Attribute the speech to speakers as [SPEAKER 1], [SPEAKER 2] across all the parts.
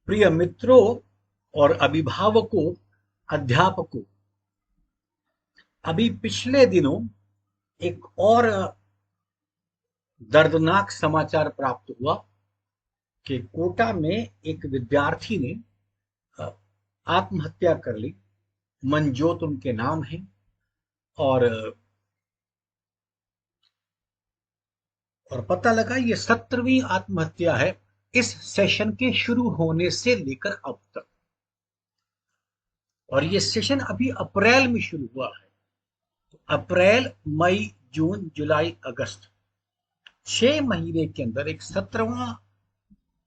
[SPEAKER 1] प्रिय मित्रों और अभिभावकों, अध्यापकों, अभी पिछले दिनों एक और दर्दनाक समाचार प्राप्त हुआ कि कोटा में एक विद्यार्थी ने अ, आत्महत्या कर ली। मनजोत उनके नाम है और पता लगा ये 17वीं आत्महत्या है इस सेशन के शुरू होने से लेकर अब तक। और ये सेशन अभी अप्रैल में शुरू हुआ है। तो अप्रैल, मई, जून, जुलाई, अगस्त, 6 महीने के अंदर एक 17वां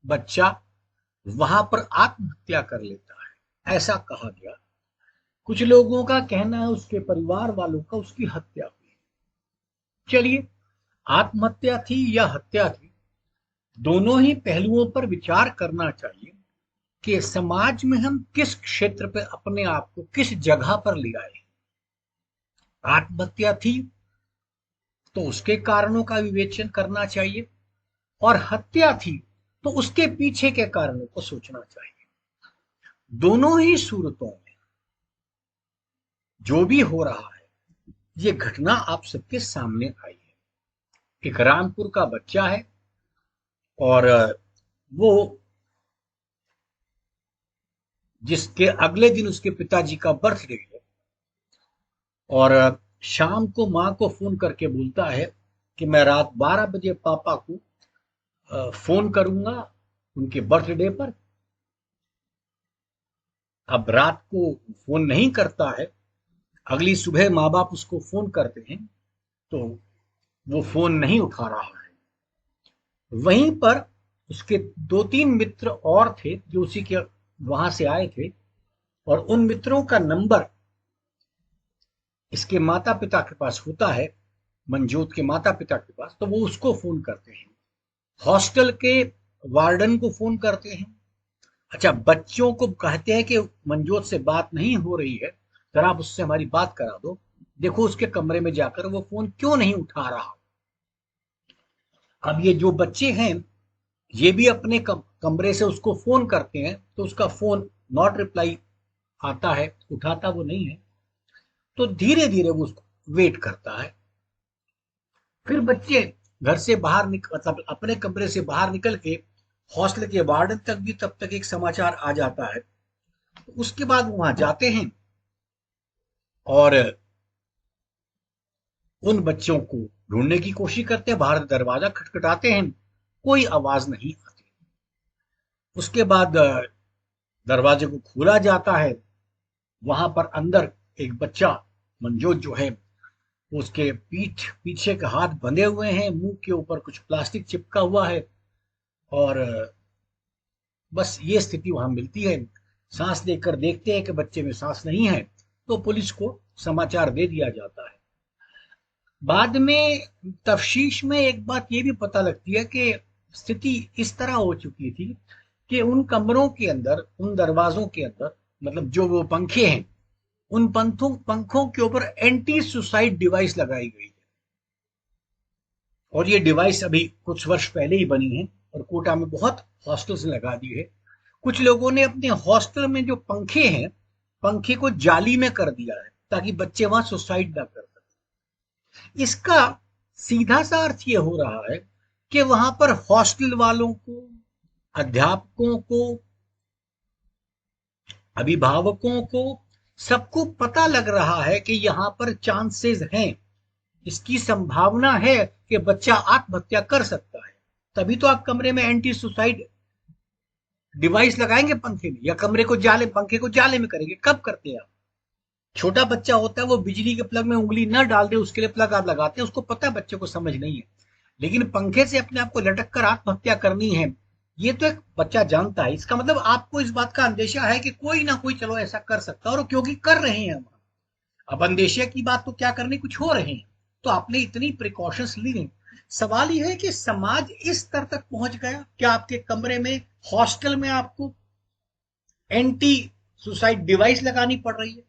[SPEAKER 1] बच्चा वहां पर आत्महत्या कर लेता है, ऐसा कहा गया। कुछ लोगों का कहना है उसके परिवार वालों का उसकी हत्या हुई। चलिए, आत्महत्या थी या हत्या थी, दोनों ही पहलुओं पर विचार करना चाहिए कि समाज में हम किस क्षेत्र पे अपने आप को किस जगह पर ले आए। आत्महत्या थी तो उसके कारणों का विवेचन करना चाहिए, और हत्या थी तो उसके पीछे के कारणों को सोचना चाहिए। दोनों ही सूरतों में जो भी हो रहा है, ये घटना आप सबके सामने आई है। एक रामपुर का बच्चा है और वो जिसके अगले दिन उसके पिताजी का बर्थडे है, और शाम को माँ को फोन करके बोलता है कि मैं रात 12 बजे पापा को फोन करूंगा उनके बर्थडे पर। अब रात को फोन नहीं करता है, अगली सुबह माँ बाप उसको फोन करते हैं तो वो फोन नहीं उठा रहा है। वहीं पर उसके 2-3 मित्र और थे जो उसी के वहां से आए थे, और उन मित्रों का नंबर इसके माता पिता के पास होता है, मनजोत के माता पिता के पास। तो वो उसको फोन करते हैं, हॉस्टल के वार्डन को फोन करते हैं। अच्छा, बच्चों को कहते हैं कि मनजोत से बात नहीं हो रही है, जरा आप उससे हमारी बात करा दो, देखो उसके कमरे में जाकर वो फोन क्यों नहीं उठा रहा। अब ये जो बच्चे हैं ये भी अपने कमरे से उसको फोन करते हैं, तो उसका फोन नॉट रिप्लाई आता है, उठाता वो नहीं है। तो धीरे धीरे वो उसको वेट करता है। फिर बच्चे घर से बाहर मतलब अपने कमरे से बाहर निकल के हॉस्टल के वार्डन तक भी तब तक एक समाचार आ जाता है। तो उसके बाद वो वहां जाते हैं और उन बच्चों को ढूंढने की कोशिश करते हैं, बाहर दरवाजा खटखटाते हैं, कोई आवाज नहीं आती। उसके बाद दरवाजे को खोला जाता है, वहां पर अंदर एक बच्चा मनजोत जो है, उसके पीछे के हाथ बंधे हुए हैं, मुंह के ऊपर कुछ प्लास्टिक चिपका हुआ है, और बस ये स्थिति वहां मिलती है। सांस लेकर देखते हैं कि बच्चे में सांस नहीं है, तो पुलिस को समाचार दे दिया जाता है। बाद में तफ्तीश में एक बात ये भी पता लगती है कि स्थिति इस तरह हो चुकी थी कि उन कमरों के अंदर, उन दरवाजों के अंदर, मतलब जो वो पंखे हैं, उन पंखों के ऊपर एंटी सुसाइड डिवाइस लगाई गई है। और ये डिवाइस अभी कुछ वर्ष पहले ही बनी है और कोटा में बहुत हॉस्टल्स ने लगा दी है। कुछ लोगों ने अपने हॉस्टल में जो पंखे हैं, पंखे को जाली में कर दिया है ताकि बच्चे वहां सुसाइड ना कर सकें। इसका सीधा सा अर्थ ये हो रहा है कि वहां पर हॉस्टल वालों को, अध्यापकों को, अभिभावकों को, सबको पता लग रहा है कि यहाँ पर चांसेस हैं, इसकी संभावना है कि बच्चा आत्महत्या कर सकता है। तभी तो आप कमरे में एंटी सुसाइड डिवाइस लगाएंगे पंखे में, या कमरे को जाले, पंखे को जाले में करेंगे। कब करते हैं आप? छोटा बच्चा होता है वो बिजली के प्लग में उंगली न डाल दे, उसके लिए प्लग आप लगाते हैं, उसको पता है बच्चे को समझ नहीं है। लेकिन पंखे से अपने आप को लटक कर आत्महत्या करनी है, ये तो एक बच्चा जानता है। इसका मतलब आपको इस बात का अंदेशा है कि कोई ना कोई चलो ऐसा कर सकता है, और क्योंकि कर रहे हैं हम, अब अंदेशे की बात तो क्या करनी, कुछ हो रहे हैं, तो आपने इतनी प्रिकॉशंस ली हैं। सवाल यह है कि समाज इस स्तर तक पहुंच गया, क्या आपके कमरे में, हॉस्टल में आपको एंटी सुसाइड डिवाइस लगानी पड़ रही है?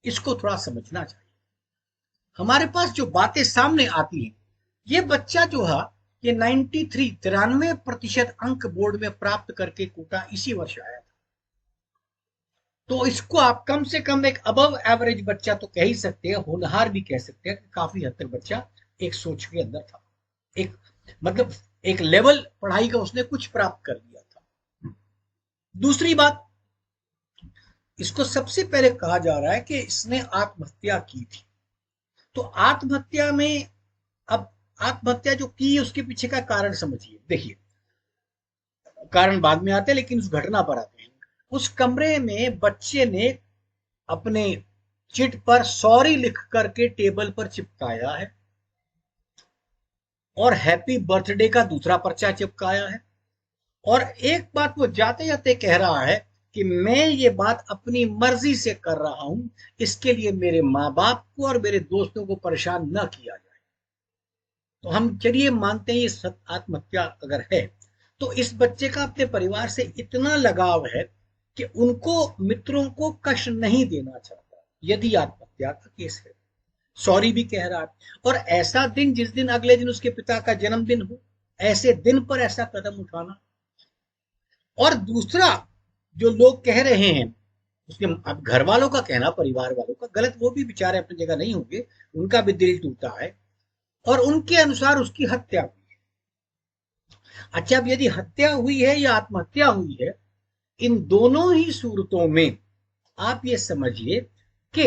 [SPEAKER 1] इसको थोड़ा समझना चाहिए। हमारे पास जो बातें सामने आती हैं, ये बच्चा जो है, ये 93 93% अंक बोर्ड में प्राप्त करके कोटा इसी वर्ष आया था। तो इसको आप कम से कम एक अबव एवरेज बच्चा तो कह ही सकते हैं, होनहार भी कह सकते हैं कि काफी हद तक बच्चा एक सोच के अंदर था, एक मतलब एक लेवल पढ़ाई का उसने कुछ प्राप्त कर लिया था। दूसरी बात, इसको सबसे पहले कहा जा रहा है कि इसने आत्महत्या की थी। तो आत्महत्या में, अब आत्महत्या जो की उसके पीछे का कारण समझिए। देखिए, कारण बाद में आते हैं लेकिन उस घटना पर आते हैं। उस कमरे में बच्चे ने अपने चिट पर सॉरी लिख करके टेबल पर चिपकाया है और हैप्पी बर्थडे का दूसरा पर्चा चिपकाया है। और एक बात वो जाते जाते कह रहा है कि मैं ये बात अपनी मर्जी से कर रहा हूं, इसके लिए मेरे माँ बाप को और मेरे दोस्तों को परेशान न किया जाए। तो हम चलिए मानते हैं ये आत्महत्या अगर है, तो इस बच्चे का अपने परिवार से इतना लगाव है कि उनको, मित्रों को कष्ट नहीं देना चाहता, यदि आत्महत्या का केस है। सॉरी भी कह रहा है, और ऐसा दिन जिस दिन अगले दिन उसके पिता का जन्मदिन हो, ऐसे दिन पर ऐसा कदम उठाना। और दूसरा, जो लोग कह रहे हैं उसके, अब घर वालों का कहना, परिवार वालों का गलत, वो भी बेचारे अपनी जगह नहीं होंगे, उनका भी दिल टूटा है और उनके अनुसार उसकी हत्या हुई है। अच्छा, अब यदि हत्या हुई है या आत्महत्या हुई है, इन दोनों ही सूरतों में आप ये समझिए कि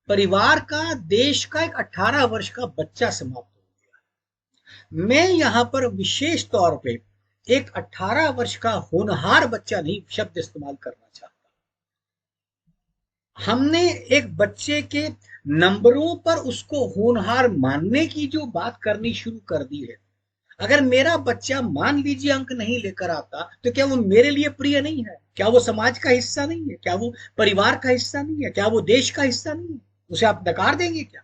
[SPEAKER 1] परिवार का, देश का एक 18 वर्ष का बच्चा समाप्त हो गया। मैं यहां पर विशेष तौर पे एक 18 वर्ष का होनहार बच्चा नहीं शब्द इस्तेमाल करना चाहता। हमने एक बच्चे के नंबरों पर उसको होनहार मानने की जो बात करनी शुरू कर दी है। अगर मेरा बच्चा मान लीजिए अंक नहीं लेकर आता, तो क्या वो मेरे लिए प्रिय नहीं है? क्या वो समाज का हिस्सा नहीं है? क्या वो परिवार का हिस्सा नहीं है? क्या वो देश का हिस्सा नहीं है? उसे आप नकार देंगे क्या?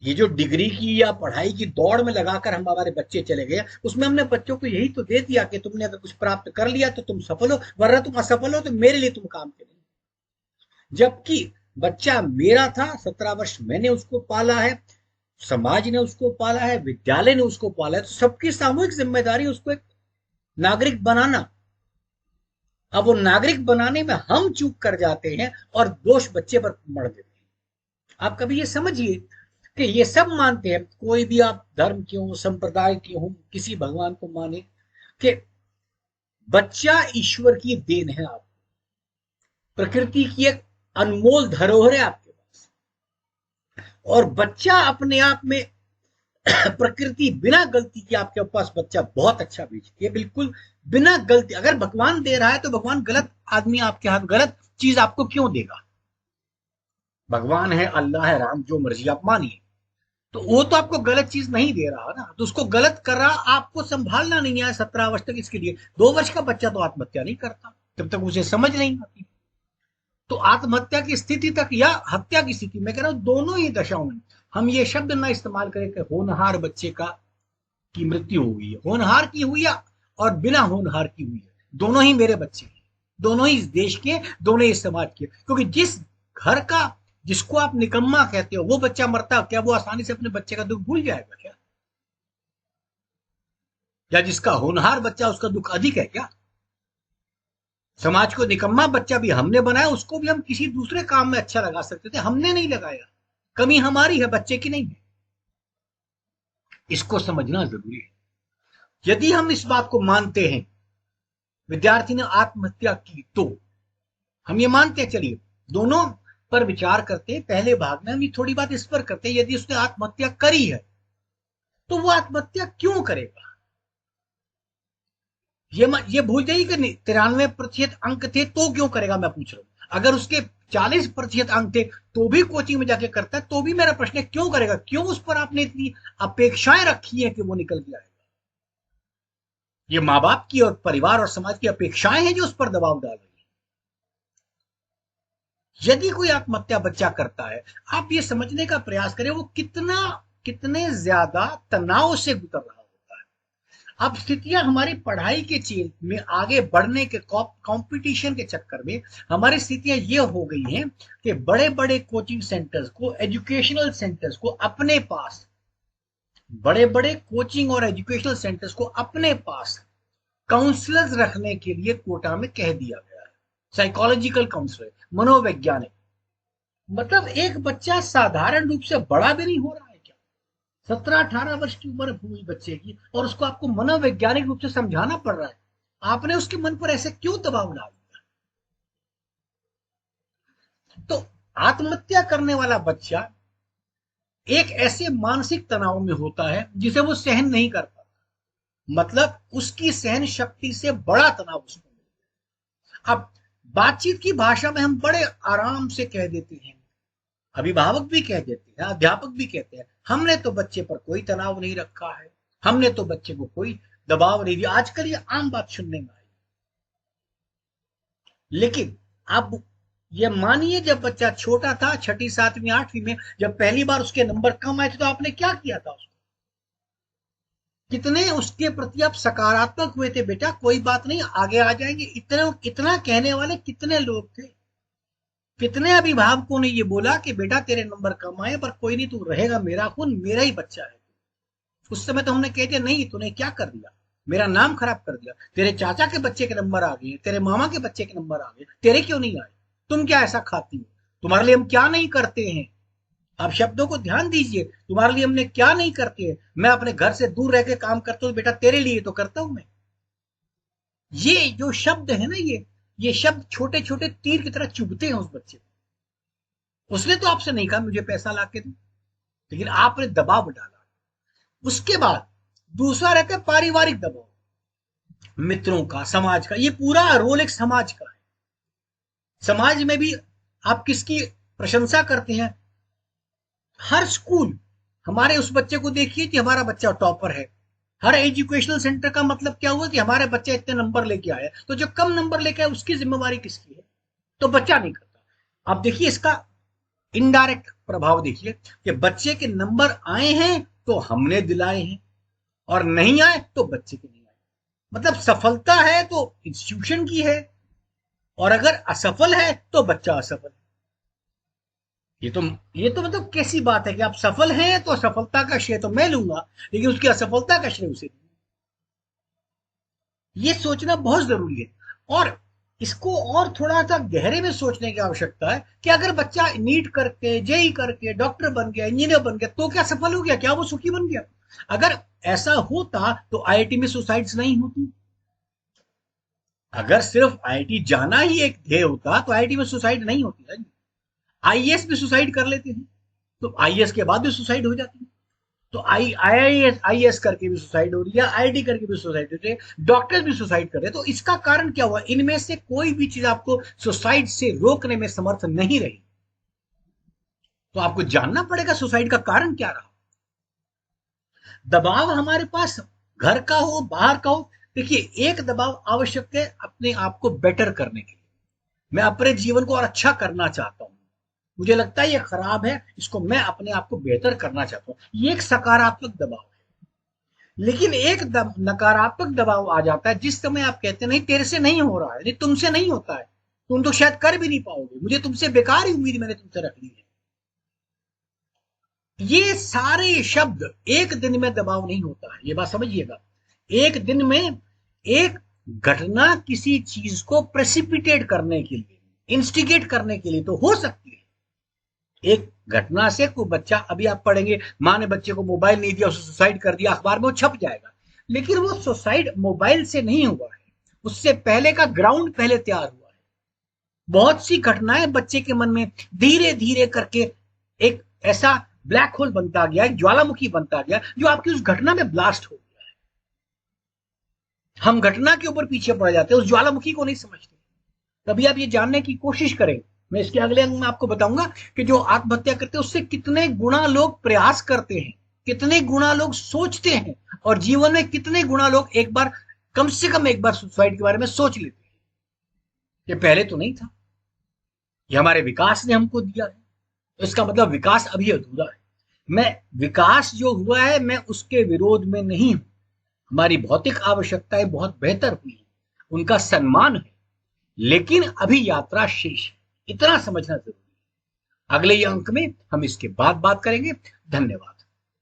[SPEAKER 1] ये जो डिग्री की या पढ़ाई की दौड़ में लगाकर हम हमारे बच्चे चले गए, उसमें हमने बच्चों को यही तो दे दिया कि तुमने अगर कुछ प्राप्त कर लिया तो तुम सफल हो, वरना तुम असफल हो तो मेरे लिए तुम काम के नहीं। जबकि बच्चा मेरा था, 17 वर्ष मैंने उसको पाला है, समाज ने उसको पाला है, विद्यालय ने उसको पाला है, तो सबकी सामूहिक जिम्मेदारी उसको एक नागरिक बनाना। अब वो नागरिक बनाने में हम चूक कर जाते हैं और दोष बच्चे पर मढ़ देते हैं। आप कभी ये समझिए कि ये सब मानते हैं, कोई भी आप धर्म के हो, संप्रदाय के हो, किसी भगवान को माने, कि बच्चा ईश्वर की देन है, आप प्रकृति की एक अनमोल धरोहर है आपके पास। और बच्चा अपने आप में प्रकृति बिना गलती के आपके पास बच्चा बहुत अच्छा भेजती है, बिल्कुल बिना गलती। अगर भगवान दे रहा है तो भगवान गलत आदमी आपके हाथ, गलत चीज आपको क्यों देगा? भगवान है, अल्लाह है, राम, जो मर्जी आप मानिए, तो वो तो आपको गलत चीज नहीं दे रहा ना, तो उसको गलत कर रहा, आपको संभालना नहीं है 17 वर्ष तक। इसके लिए 2 वर्ष का बच्चा तो आत्महत्या नहीं करता जब तक उसे समझ नहीं आती। तो आत्महत्या की स्थिति तक या हत्या की स्थिति, मैं कह रहा हूं दोनों ही दशाओं में हम ये शब्द ना इस्तेमाल करें कि होनहार बच्चे का की मृत्यु हुई है। होनहार की हुई है और बिना होनहार की हुई है, दोनों ही मेरे बच्चे हैं, दोनों ही इस देश के, दोनों ही इस समाज के। क्योंकि जिस घर का, जिसको आप निकम्मा कहते हो, वो बच्चा मरता, क्या वो आसानी से अपने बच्चे का दुख भूल जाएगा क्या? या जिसका होनहार बच्चा, उसका दुख अधिक है क्या? समाज को निकम्मा बच्चा भी हमने बनाया, उसको भी हम किसी दूसरे काम में अच्छा लगा सकते थे, हमने नहीं लगाया। कमी हमारी है, बच्चे की नहीं है। इसको समझना जरूरी है। यदि हम इस बात को मानते हैं विद्यार्थी ने आत्महत्या की, तो हम ये मानते हैं, चलिए दोनों पर विचार करते हैं। पहले भाग में हम ये थोड़ी बात इस पर करते हैं, यदि उसने आत्महत्या करी है तो वो आत्महत्या क्यों करेगा? ये भूल जाइए कि 93% अंक थे तो क्यों करेगा, मैं पूछ रहा हूं। अगर उसके 40% अंक थे तो भी कोचिंग में जाके करता है, तो भी मेरा प्रश्न है क्यों करेगा? क्यों उस पर आपने इतनी अपेक्षाएं रखी है कि वो निकल के आएगा? ये माँ बाप की और परिवार और समाज की अपेक्षाएं हैं जो उस पर दबाव डाल रही है। यदि कोई आत्महत्या बच्चा करता है, आप ये समझने का प्रयास करें वो कितने ज्यादा तनाव से गुजर रहा होता है। अब स्थितियां हमारी पढ़ाई के क्षेत्र में आगे बढ़ने के कंपटीशन के चक्कर में हमारी स्थितियां ये हो गई हैं कि बड़े बड़े कोचिंग सेंटर्स को, एजुकेशनल सेंटर्स को अपने पास, बड़े बड़े कोचिंग और एजुकेशनल सेंटर्स को अपने पास काउंसलर्स रखने के लिए कोटा में कह दिया गया है। साइकोलॉजिकल काउंसलर, मनोवैज्ञानिक। मतलब एक बच्चा साधारण रूप से बड़ा भी नहीं हो रहा है क्या, 17-18 वर्ष की उम्र हुई बच्चे की, और उसको आपको मनोवैज्ञानिक रूप से समझाना पड़ रहा है। आपने उसके मन पर ऐसे क्यों दबाव डाल दिया? तो आत्महत्या करने वाला बच्चा एक ऐसे मानसिक तनाव में होता है जिसे वो सहन नहीं कर पाता। मतलब उसकी सहन शक्ति से बड़ा तनाव उसको मिलता है। अब बातचीत की भाषा में हम बड़े आराम से कह देते हैं, अभिभावक भी कह देते हैं, अध्यापक भी कहते हैं, हमने तो बच्चे पर कोई तनाव नहीं रखा है, हमने तो बच्चे को कोई दबाव नहीं दिया। आजकल ये आम बात सुनने में आई। लेकिन अब ये मानिए जब बच्चा छोटा था, छठी, सातवीं, आठवीं में, जब पहली बार उसके नंबर कम आए थे, तो आपने क्या किया था उसको? कितने उसके प्रति आप सकारात्मक हुए थे, बेटा कोई बात नहीं, आगे आ जाएंगे, इतना कहने वाले कितने लोग थे? कितने अभिभावकों ने ये बोला कि बेटा तेरे नंबर कम आए पर कोई नहीं, तू रहेगा, मेरा खून, मेरा ही बच्चा है। उस समय तो हमने कह दिया नहीं, तूने क्या कर दिया, मेरा नाम खराब कर दिया, तेरे चाचा के बच्चे के नंबर आ गए, तेरे मामा के बच्चे के नंबर आ गए, तेरे क्यों नहीं आए? तुम क्या ऐसा खाती हो? तुम्हारे लिए हम क्या नहीं करते हैं? आप शब्दों को ध्यान दीजिए, तुम्हारे लिए हमने क्या नहीं करते हैं। मैं अपने घर से दूर रह के काम करता हूँ बेटा, तेरे लिए तो करता हूं मैं। ये जो शब्द है ना, ये शब्द छोटे छोटे तीर की तरह चुभते हैं उस बच्चे को। उसने तो आपसे नहीं कहा मुझे पैसा ला के दो, लेकिन आपने दबाव डाला। उसके बाद दूसरा रहता है पारिवारिक दबाव, मित्रों का, समाज का। ये पूरा रोल एक समाज का है। समाज में भी आप किसकी प्रशंसा करते हैं? हर स्कूल, हमारे उस बच्चे को देखिए कि हमारा बच्चा टॉपर है। हर एजुकेशनल सेंटर का मतलब क्या हुआ कि हमारे बच्चे इतने नंबर लेके आए, तो जो कम नंबर लेके आए उसकी जिम्मेवारी किसकी है? तो बच्चा नहीं करता। आप देखिए इसका इनडायरेक्ट प्रभाव देखिए कि बच्चे के नंबर आए हैं तो हमने दिलाए हैं, और नहीं आए तो बच्चे के नहीं आए। मतलब सफलता है तो इंस्टीट्यूशन की है, और अगर असफल है तो बच्चा असफल है। ये तो ये तो मतलब कैसी बात है कि आप सफल हैं तो सफलता का श्रेय तो मैं लूंगा, लेकिन उसकी असफलता का श्रेय उसे दूंगा। ये सोचना बहुत जरूरी है। और इसको और थोड़ा सा गहरे में सोचने की आवश्यकता है कि अगर बच्चा नीट करके, जेई करके डॉक्टर बन गया, इंजीनियर बन गया, तो क्या सफल हो गया? क्या वो सुखी बन गया? अगर ऐसा होता तो आईआईटी में सुसाइड्स नहीं होती। अगर सिर्फ आईआईटी जाना ही एक ध्येय होता तो आईआईटी में सुसाइड नहीं होती ना। आईएएस भी सुसाइड कर लेते हैं, तो आईएएस के बाद भी सुसाइड हो जाती है। तो आईएएस करके भी सुसाइड हो रही है, आईआईटी करके भी सुसाइड हो रही है, डॉक्टर्स भी सुसाइड कर रहे हैं। तो इसका कारण क्या हुआ? इनमें से कोई भी चीज आपको सुसाइड से रोकने में समर्थ नहीं रही। तो आपको जानना पड़ेगा सुसाइड का कारण क्या रहा। दबाव हमारे पास घर का हो, बाहर का हो। देखिए, एक दबाव आवश्यक है अपने आप को बेटर करने के लिए। मैं अपने जीवन को और अच्छा करना चाहता हूं, मुझे लगता है ये खराब है, इसको मैं अपने आप को बेहतर करना चाहता हूँ। ये एक सकारात्मक दबाव है। लेकिन एक नकारात्मक दबाव आ जाता है जिस समय आप कहते हैं नहीं तेरे से नहीं हो रहा है, नहीं तुमसे नहीं होता है, तुम तो शायद कर भी नहीं पाओगे, मुझे तुमसे बेकार ही उम्मीद मैंने तुमसे रख ली है। ये सारे शब्द एक दिन में दबाव नहीं होता है, ये बात समझिएगा। एक दिन में एक घटना किसी चीज को प्रेसिपिटेट करने के लिए, इंस्टिगेट करने के लिए तो हो सकती है। एक घटना से कोई बच्चा, अभी आप पढ़ेंगे, माँ ने बच्चे को मोबाइल नहीं दिया, उसे सुसाइड कर दिया, अखबार में वो छप जाएगा। लेकिन वो सुसाइड मोबाइल से नहीं हुआ है, उससे पहले का ग्राउंड पहले तैयार हुआ है। बहुत सी घटनाएं बच्चे के मन में धीरे धीरे करके एक ऐसा ब्लैक होल बनता गया, एक ज्वालामुखी बनता गया, जो आपकी उस घटना में ब्लास्ट हो गया है। हम घटना के ऊपर पीछे पड़ जाते हैं, उस ज्वालामुखी को नहीं समझते। तभी आप ये जानने की कोशिश करें। मैं इसके अगले अंग में आपको बताऊंगा कि जो आत्महत्या करते हैं उससे कितने गुना लोग प्रयास करते हैं, कितने गुना लोग सोचते हैं, और जीवन में कितने गुना लोग एक बार, कम से कम एक बार सुसाइड के बारे में सोच लेते हैं। ये पहले तो नहीं था, ये हमारे विकास ने हमको दिया है। तो इसका मतलब विकास अभी अधूरा है। मैं, विकास जो हुआ है मैं उसके विरोध में नहीं हूं। हमारी भौतिक आवश्यकताएं बहुत बेहतर हुई है, उनका सम्मान है, लेकिन अभी यात्रा शेष है, इतना समझना जरूरी है। अगले अंक में हम इसके बाद बात करेंगे। धन्यवाद।